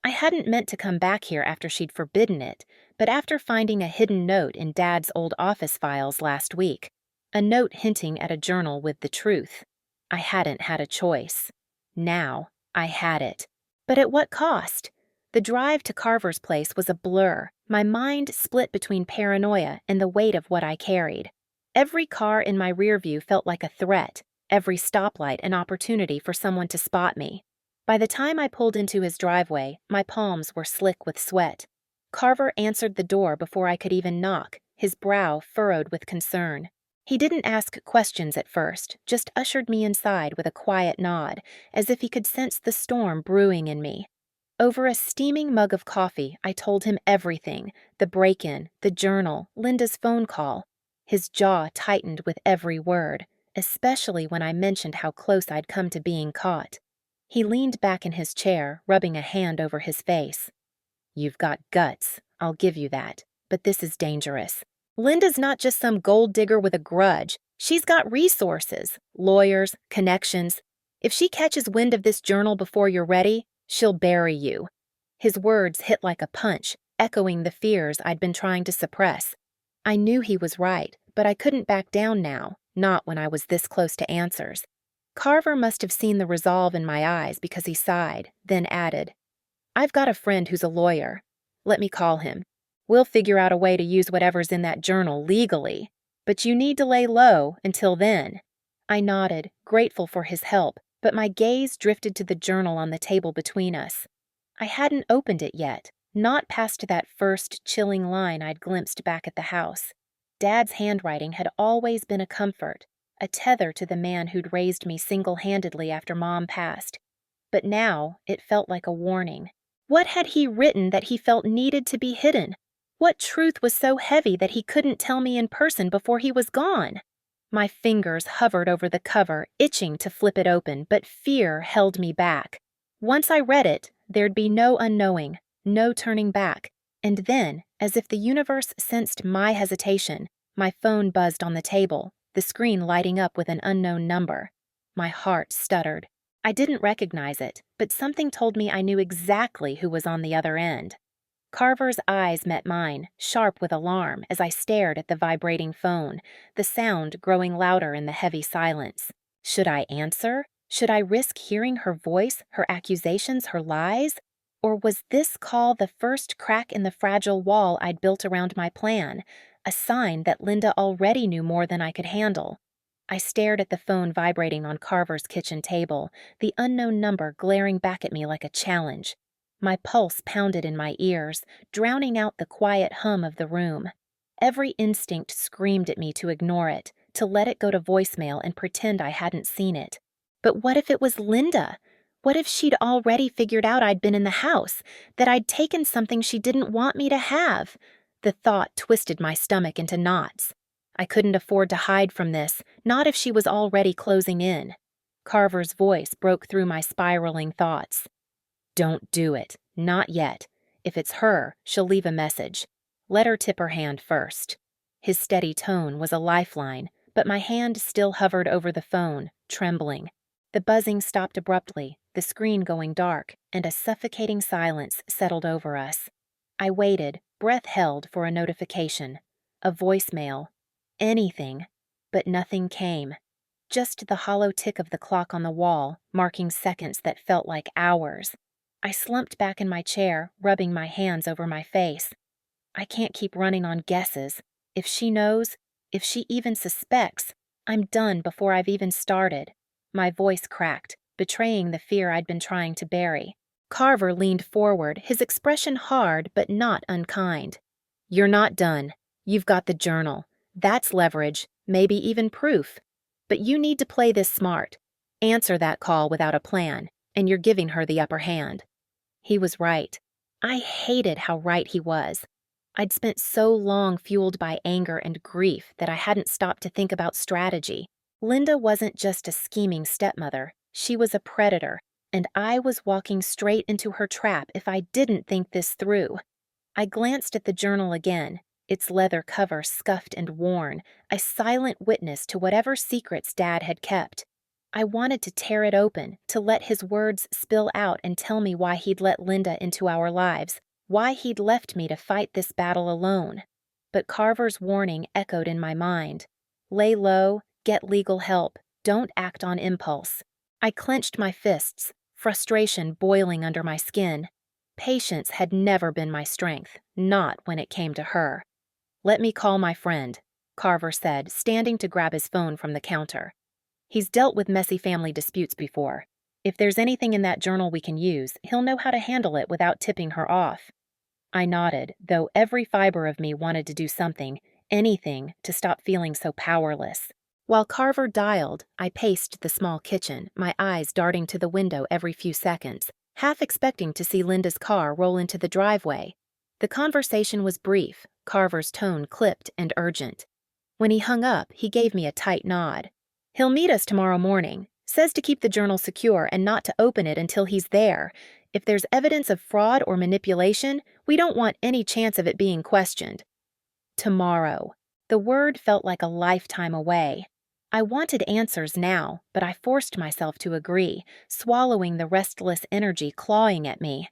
I hadn't meant to come back here after she'd forbidden it, but after finding a hidden note in Dad's old office files last week, a note hinting at a journal with the truth, I hadn't had a choice. Now, I had it. But at what cost? The drive to Carver's place was a blur, my mind split between paranoia and the weight of what I carried. Every car in my rearview felt like a threat, every stoplight an opportunity for someone to spot me. By the time I pulled into his driveway, my palms were slick with sweat. Carver answered the door before I could even knock, his brow furrowed with concern. He didn't ask questions at first, just ushered me inside with a quiet nod, as if he could sense the storm brewing in me. Over a steaming mug of coffee, I told him everything, the break-in, the journal, Linda's phone call. His jaw tightened with every word, especially when I mentioned how close I'd come to being caught. He leaned back in his chair, rubbing a hand over his face. "You've got guts, I'll give you that, but this is dangerous. Linda's not just some gold digger with a grudge. She's got resources, lawyers, connections. If she catches wind of this journal before you're ready, she'll bury you." His words hit like a punch, echoing the fears I'd been trying to suppress. I knew he was right, but I couldn't back down now, not when I was this close to answers. Carver must have seen the resolve in my eyes because he sighed, then added, "I've got a friend who's a lawyer. Let me call him. We'll figure out a way to use whatever's in that journal legally, but you need to lay low until then." I nodded, grateful for his help, but my gaze drifted to the journal on the table between us. I hadn't opened it yet, not past that first chilling line I'd glimpsed back at the house. Dad's handwriting had always been a comfort, a tether to the man who'd raised me single-handedly after Mom passed. But now it felt like a warning. What had he written that he felt needed to be hidden? What truth was so heavy that he couldn't tell me in person before he was gone? My fingers hovered over the cover, itching to flip it open, but fear held me back. Once I read it, there'd be no unknowing, no turning back. And then, as if the universe sensed my hesitation, my phone buzzed on the table, the screen lighting up with an unknown number. My heart stuttered. I didn't recognize it, but something told me I knew exactly who was on the other end. Carver's eyes met mine, sharp with alarm, as I stared at the vibrating phone, the sound growing louder in the heavy silence. Should I answer? Should I risk hearing her voice, her accusations, her lies? Or was this call the first crack in the fragile wall I'd built around my plan, a sign that Linda already knew more than I could handle? I stared at the phone vibrating on Carver's kitchen table, the unknown number glaring back at me like a challenge. My pulse pounded in my ears, drowning out the quiet hum of the room. Every instinct screamed at me to ignore it, to let it go to voicemail and pretend I hadn't seen it. But what if it was Linda? What if she'd already figured out I'd been in the house, that I'd taken something she didn't want me to have? The thought twisted my stomach into knots. I couldn't afford to hide from this, not if she was already closing in. Carver's voice broke through my spiraling thoughts. Don't do it. Not yet. If it's her, she'll leave a message. Let her tip her hand first. His steady tone was a lifeline, but my hand still hovered over the phone, trembling. The buzzing stopped abruptly, the screen going dark, and a suffocating silence settled over us. I waited, breath held, for a notification. A voicemail. Anything. But nothing came. Just the hollow tick of the clock on the wall, marking seconds that felt like hours. I slumped back in my chair, rubbing my hands over my face. I can't keep running on guesses. If she knows, if she even suspects, I'm done before I've even started. My voice cracked, betraying the fear I'd been trying to bury. Carver leaned forward, his expression hard but not unkind. You're not done. You've got the journal. That's leverage, maybe even proof. But you need to play this smart. Answer that call without a plan, and you're giving her the upper hand. He was right. I hated how right he was. I'd spent so long fueled by anger and grief that I hadn't stopped to think about strategy. Linda wasn't just a scheming stepmother. She was a predator, and I was walking straight into her trap if I didn't think this through. I glanced at the journal again, its leather cover scuffed and worn, a silent witness to whatever secrets Dad had kept. I wanted to tear it open, to let his words spill out and tell me why he'd let Linda into our lives, why he'd left me to fight this battle alone. But Carver's warning echoed in my mind. Lay low, get legal help, don't act on impulse. I clenched my fists, frustration boiling under my skin. Patience had never been my strength, not when it came to her. Let me call my friend, Carver said, standing to grab his phone from the counter. He's dealt with messy family disputes before. If there's anything in that journal we can use, he'll know how to handle it without tipping her off. I nodded, though every fiber of me wanted to do something, anything, to stop feeling so powerless. While Carver dialed, I paced the small kitchen, my eyes darting to the window every few seconds, half expecting to see Linda's car roll into the driveway. The conversation was brief, Carver's tone clipped and urgent. When he hung up, he gave me a tight nod. He'll meet us tomorrow morning. Says to keep the journal secure and not to open it until he's there. If there's evidence of fraud or manipulation, we don't want any chance of it being questioned. Tomorrow. The word felt like a lifetime away. I wanted answers now, but I forced myself to agree, swallowing the restless energy clawing at me.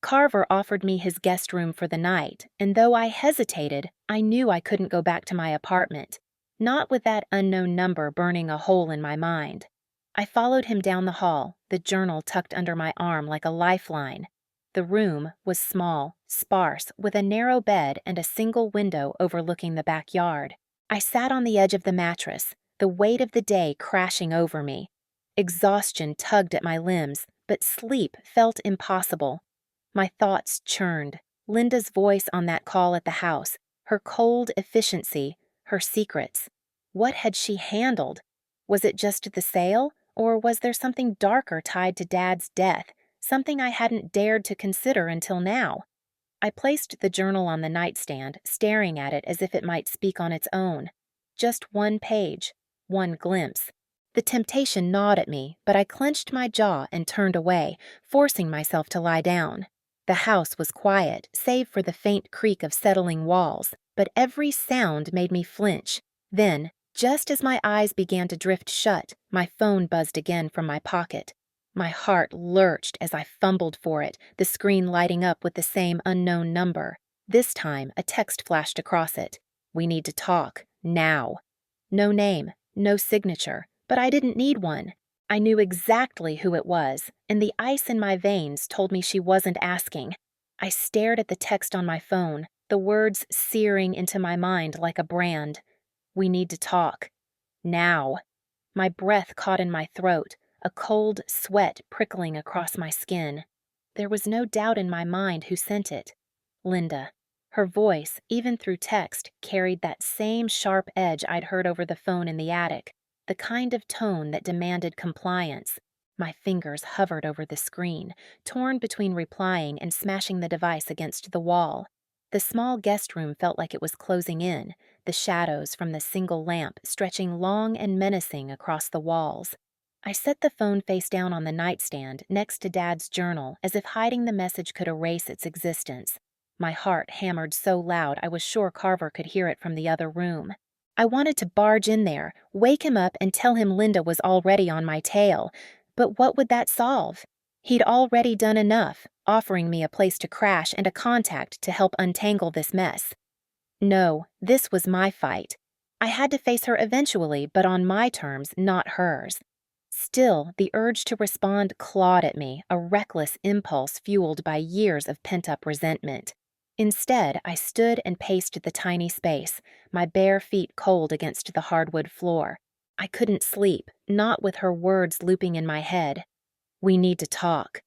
Carver offered me his guest room for the night, and though I hesitated, I knew I couldn't go back to my apartment. Not with that unknown number burning a hole in my mind. I followed him down the hall, the journal tucked under my arm like a lifeline. The room was small, sparse, with a narrow bed and a single window overlooking the backyard. I sat on the edge of the mattress, the weight of the day crashing over me. Exhaustion tugged at my limbs, but sleep felt impossible. My thoughts churned. Linda's voice on that call at the house, her cold efficiency, her secrets. What had she handled? Was it just the sale, or was there something darker tied to Dad's death, something I hadn't dared to consider until now? I placed the journal on the nightstand, staring at it as if it might speak on its own. Just one page, one glimpse. The temptation gnawed at me, but I clenched my jaw and turned away, forcing myself to lie down. The house was quiet, save for the faint creak of settling walls, but every sound made me flinch. Then, just as my eyes began to drift shut, my phone buzzed again from my pocket. My heart lurched as I fumbled for it, the screen lighting up with the same unknown number. This time, a text flashed across it. We need to talk, now. No name, no signature, but I didn't need one. I knew exactly who it was, and the ice in my veins told me she wasn't asking. I stared at the text on my phone, the words searing into my mind like a brand. We need to talk. Now. My breath caught in my throat, a cold sweat prickling across my skin. There was no doubt in my mind who sent it. Linda. Her voice, even through text, carried that same sharp edge I'd heard over the phone in the attic, the kind of tone that demanded compliance. My fingers hovered over the screen, torn between replying and smashing the device against the wall. The small guest room felt like it was closing in, the shadows from the single lamp stretching long and menacing across the walls. I set the phone face down on the nightstand next to Dad's journal as if hiding the message could erase its existence. My heart hammered so loud I was sure Carver could hear it from the other room. I wanted to barge in there, wake him up and tell him Linda was already on my tail. But what would that solve? He'd already done enough, offering me a place to crash and a contact to help untangle this mess. No, this was my fight. I had to face her eventually, but on my terms, not hers. Still, the urge to respond clawed at me, a reckless impulse fueled by years of pent-up resentment. Instead, I stood and paced the tiny space, my bare feet cold against the hardwood floor. I couldn't sleep, not with her words looping in my head. We need to talk.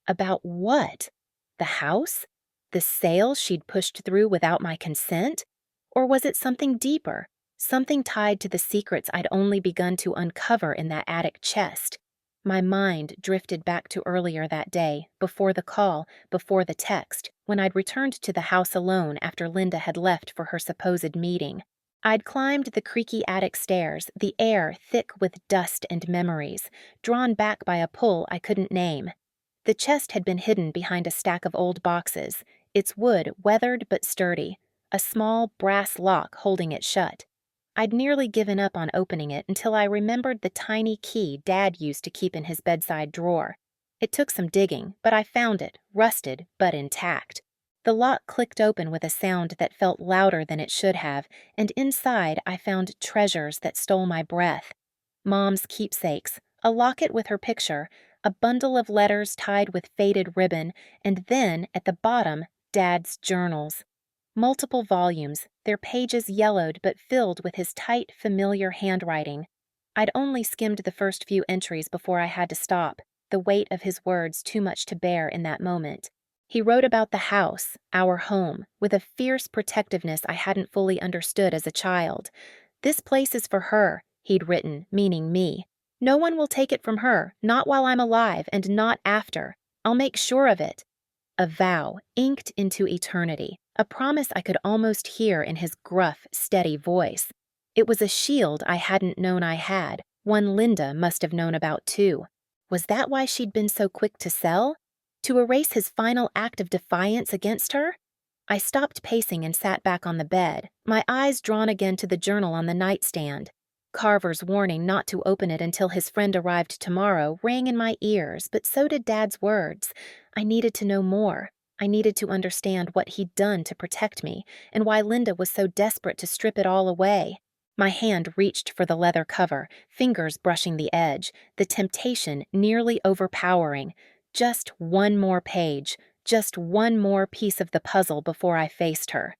About what? The house? The sale she'd pushed through without my consent? Or was it something deeper, something tied to the secrets I'd only begun to uncover in that attic chest? My mind drifted back to earlier that day, before the call, before the text, when I'd returned to the house alone after Linda had left for her supposed meeting. I'd climbed the creaky attic stairs, the air thick with dust and memories, drawn back by a pull I couldn't name. The chest had been hidden behind a stack of old boxes, its wood weathered but sturdy, a small brass lock holding it shut. I'd nearly given up on opening it until I remembered the tiny key Dad used to keep in his bedside drawer. It took some digging, but I found it, rusted but intact. The lock clicked open with a sound that felt louder than it should have, and inside I found treasures that stole my breath. Mom's keepsakes, a locket with her picture, a bundle of letters tied with faded ribbon, and then, at the bottom, Dad's journals. Multiple volumes, their pages yellowed but filled with his tight, familiar handwriting. I'd only skimmed the first few entries before I had to stop, the weight of his words too much to bear in that moment. He wrote about the house, our home, with a fierce protectiveness I hadn't fully understood as a child. "This place is for her," he'd written, meaning me. "No one will take it from her, not while I'm alive and not after. I'll make sure of it." A vow, inked into eternity, a promise I could almost hear in his gruff, steady voice. It was a shield I hadn't known I had, one Linda must have known about too. Was that why she'd been so quick to sell? To erase his final act of defiance against her? I stopped pacing and sat back on the bed, my eyes drawn again to the journal on the nightstand. Carver's warning not to open it until his friend arrived tomorrow rang in my ears, but so did Dad's words. I needed to know more. I needed to understand what he'd done to protect me, and why Linda was so desperate to strip it all away. My hand reached for the leather cover, fingers brushing the edge, the temptation nearly overpowering. Just one more page, just one more piece of the puzzle before I faced her.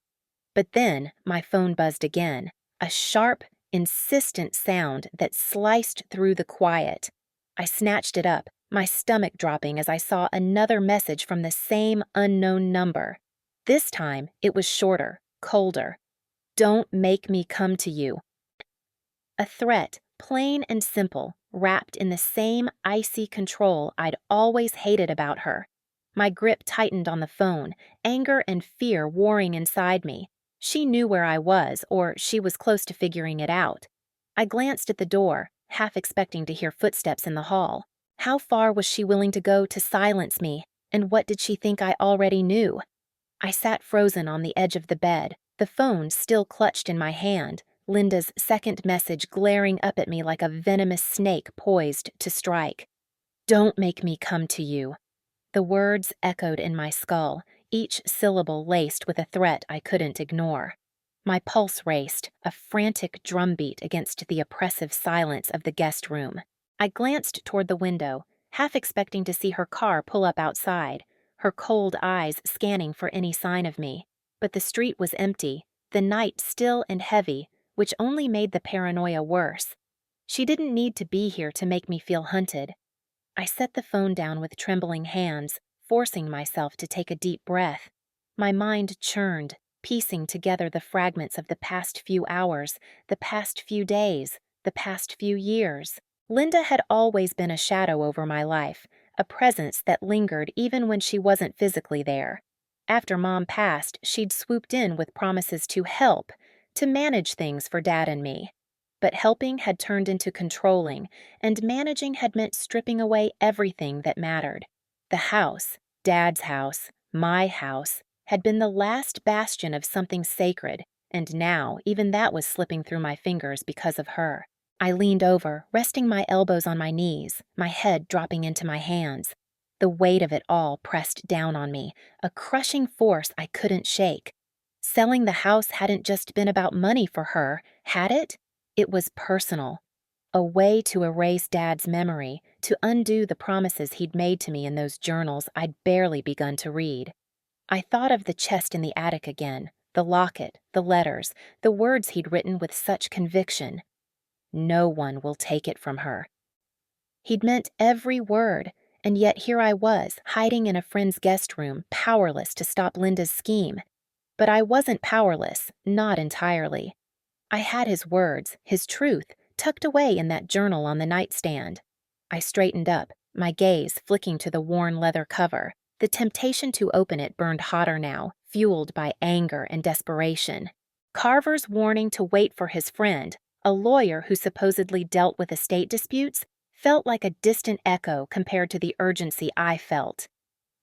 But then my phone buzzed again, a sharp, insistent sound that sliced through the quiet. I snatched it up, my stomach dropping as I saw another message from the same unknown number. This time, it was shorter, colder. "Don't make me come to you." A threat, plain and simple, wrapped in the same icy control I'd always hated about her. My grip tightened on the phone, anger and fear warring inside me. She knew where I was, or she was close to figuring it out. I glanced at the door, half expecting to hear footsteps in the hall. How far was she willing to go to silence me, and what did she think I already knew? I sat frozen on the edge of the bed, the phone still clutched in my hand, Linda's second message glaring up at me like a venomous snake poised to strike. "Don't make me come to you." The words echoed in my skull, each syllable laced with a threat I couldn't ignore. My pulse raced, a frantic drumbeat against the oppressive silence of the guest room. I glanced toward the window, half expecting to see her car pull up outside, her cold eyes scanning for any sign of me. But the street was empty, the night still and heavy, which only made the paranoia worse. She didn't need to be here to make me feel hunted. I set the phone down with trembling hands, forcing myself to take a deep breath. My mind churned, piecing together the fragments of the past few hours, the past few days, the past few years. Linda had always been a shadow over my life, a presence that lingered even when she wasn't physically there. After Mom passed, she'd swooped in with promises to help, to manage things for Dad and me. But helping had turned into controlling, and managing had meant stripping away everything that mattered. The house, Dad's house, my house, had been the last bastion of something sacred, and now even that was slipping through my fingers because of her. I leaned over, resting my elbows on my knees, my head dropping into my hands. The weight of it all pressed down on me, a crushing force I couldn't shake. Selling the house hadn't just been about money for her, had it? It was personal. A way to erase Dad's memory, to undo the promises he'd made to me in those journals I'd barely begun to read. I thought of the chest in the attic again, the locket, the letters, the words he'd written with such conviction. No one will take it from her. He'd meant every word, and yet here I was, hiding in a friend's guest room, powerless to stop Linda's scheme. But I wasn't powerless, not entirely. I had his words, his truth, tucked away in that journal on the nightstand. I straightened up, my gaze flicking to the worn leather cover. The temptation to open it burned hotter now, fueled by anger and desperation. Carver's warning to wait for his friend, a lawyer who supposedly dealt with estate disputes, felt like a distant echo compared to the urgency I felt.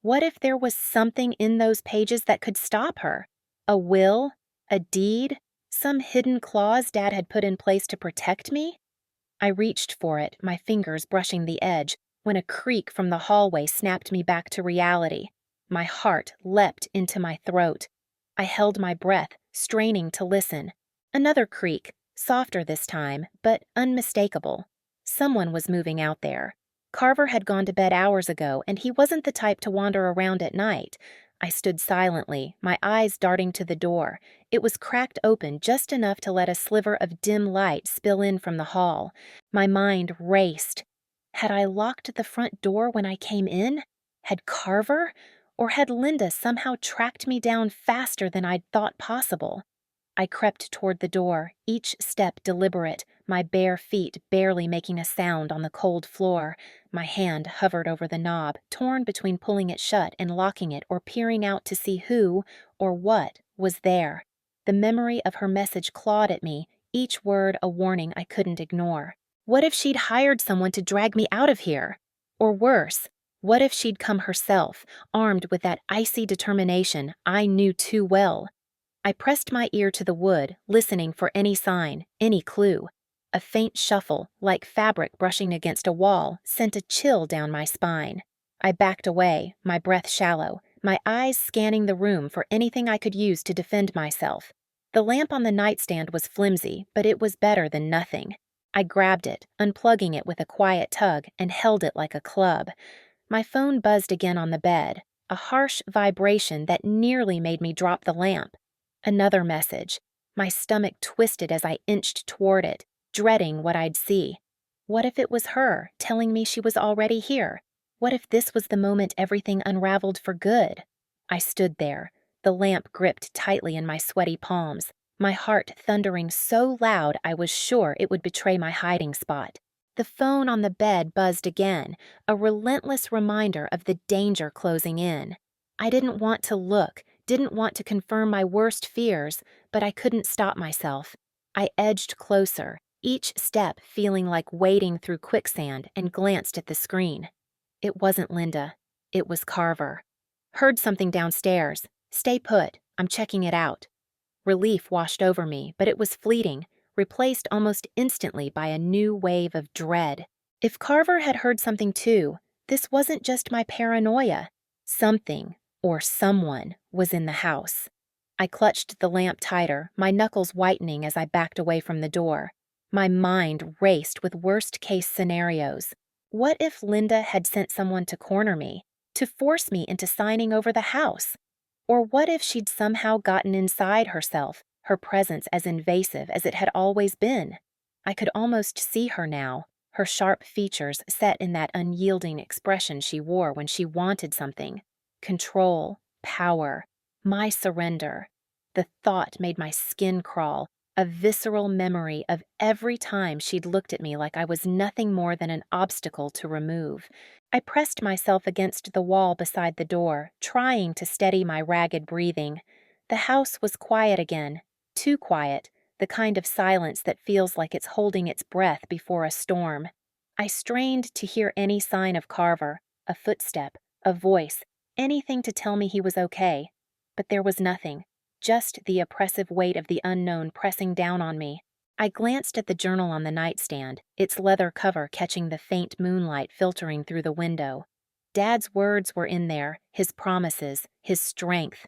What if there was something in those pages that could stop her? A will? A deed? Some hidden clause Dad had put in place to protect me? I reached for it, my fingers brushing the edge, when a creak from the hallway snapped me back to reality. My heart leapt into my throat. I held my breath, straining to listen. Another creak, softer this time, but unmistakable. Someone was moving out there. Carver had gone to bed hours ago, and he wasn't the type to wander around at night. I stood silently, my eyes darting to the door. It was cracked open just enough to let a sliver of dim light spill in from the hall. My mind raced. Had I locked the front door when I came in? Had Carver? Or had Linda somehow tracked me down faster than I'd thought possible? I crept toward the door, each step deliberate, my bare feet barely making a sound on the cold floor. My hand hovered over the knob, torn between pulling it shut and locking it or peering out to see who, or what, was there. The memory of her message clawed at me, each word a warning I couldn't ignore. What if she'd hired someone to drag me out of here? Or worse, what if she'd come herself, armed with that icy determination I knew too well? I pressed my ear to the wood, listening for any sign, any clue. A faint shuffle, like fabric brushing against a wall, sent a chill down my spine. I backed away, my breath shallow, my eyes scanning the room for anything I could use to defend myself. The lamp on the nightstand was flimsy, but it was better than nothing. I grabbed it, unplugging it with a quiet tug, and held it like a club. My phone buzzed again on the bed, a harsh vibration that nearly made me drop the lamp. Another message. My stomach twisted as I inched toward it, dreading what I'd see. What if it was her, telling me she was already here? What if this was the moment everything unraveled for good? I stood there, the lamp gripped tightly in my sweaty palms, my heart thundering so loud I was sure it would betray my hiding spot. The phone on the bed buzzed again, a relentless reminder of the danger closing in. I didn't want to look, didn't want to confirm my worst fears, but I couldn't stop myself. I edged closer, each step feeling like wading through quicksand, and glanced at the screen. It wasn't Linda. It was Carver. Heard something downstairs. Stay put. I'm checking it out. Relief washed over me, but it was fleeting, replaced almost instantly by a new wave of dread. If Carver had heard something too, this wasn't just my paranoia. Something, or someone, was in the house. I clutched the lamp tighter, my knuckles whitening as I backed away from the door. My mind raced with worst-case scenarios. What if Linda had sent someone to corner me, to force me into signing over the house? Or what if she'd somehow gotten inside herself, her presence as invasive as it had always been? I could almost see her now, her sharp features set in that unyielding expression she wore when she wanted something. Control, power, my surrender. The thought made my skin crawl, a visceral memory of every time she'd looked at me like I was nothing more than an obstacle to remove. I pressed myself against the wall beside the door, trying to steady my ragged breathing. The house was quiet again, too quiet, the kind of silence that feels like it's holding its breath before a storm. I strained to hear any sign of Carver, a footstep, a voice, anything to tell me he was okay. But there was nothing, just the oppressive weight of the unknown pressing down on me. I glanced at the journal on the nightstand, its leather cover catching the faint moonlight filtering through the window. Dad's words were in there, his promises, his strength.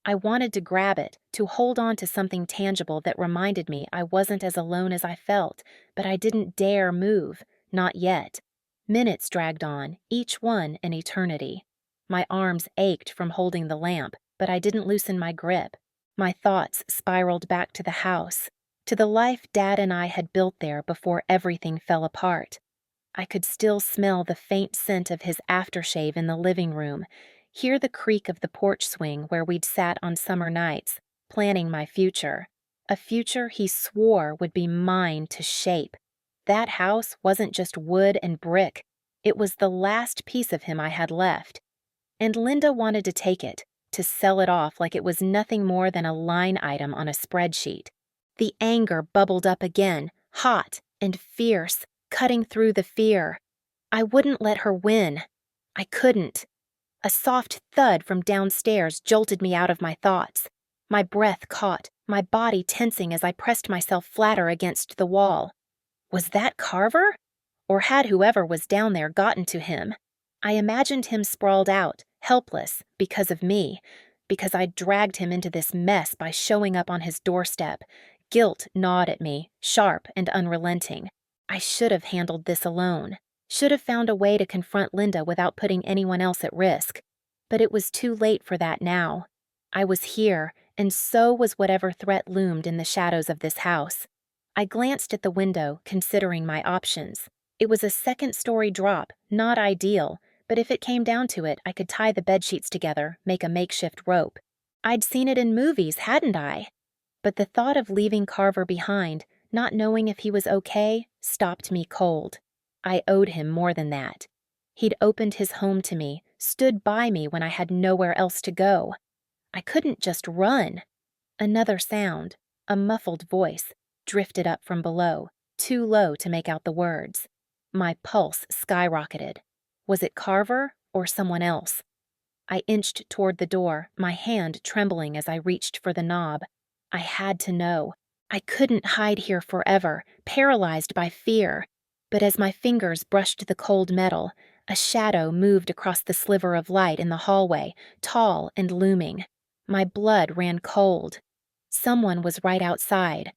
I wanted to grab it, to hold on to something tangible that reminded me I wasn't as alone as I felt, but I didn't dare move, not yet. Minutes dragged on, each one an eternity. My arms ached from holding the lamp, but I didn't loosen my grip. My thoughts spiraled back to the house, to the life Dad and I had built there before everything fell apart. I could still smell the faint scent of his aftershave in the living room, hear the creak of the porch swing where we'd sat on summer nights, planning my future. A future he swore would be mine to shape. That house wasn't just wood and brick. It was the last piece of him I had left. And Linda wanted to take it, to sell it off like it was nothing more than a line item on a spreadsheet. The anger bubbled up again, hot and fierce, cutting through the fear. I wouldn't let her win. I couldn't. A soft thud from downstairs jolted me out of my thoughts. My breath caught, my body tensing as I pressed myself flatter against the wall. Was that Carver? Or had whoever was down there gotten to him? I imagined him sprawled out, helpless, because of me, because I'd dragged him into this mess by showing up on his doorstep. Guilt gnawed at me, sharp and unrelenting. I should have handled this alone. Should have found a way to confront Linda without putting anyone else at risk. But it was too late for that now. I was here, and so was whatever threat loomed in the shadows of this house. I glanced at the window, considering my options. It was a second-story drop, not ideal, but if it came down to it, I could tie the bedsheets together, make a makeshift rope. I'd seen it in movies, hadn't I? But the thought of leaving Carver behind, not knowing if he was okay, stopped me cold. I owed him more than that. He'd opened his home to me, stood by me when I had nowhere else to go. I couldn't just run. Another sound, a muffled voice, drifted up from below, too low to make out the words. My pulse skyrocketed. Was it Carver or someone else? I inched toward the door, my hand trembling as I reached for the knob. I had to know. I couldn't hide here forever, paralyzed by fear. But as my fingers brushed the cold metal, a shadow moved across the sliver of light in the hallway, tall and looming. My blood ran cold. Someone was right outside,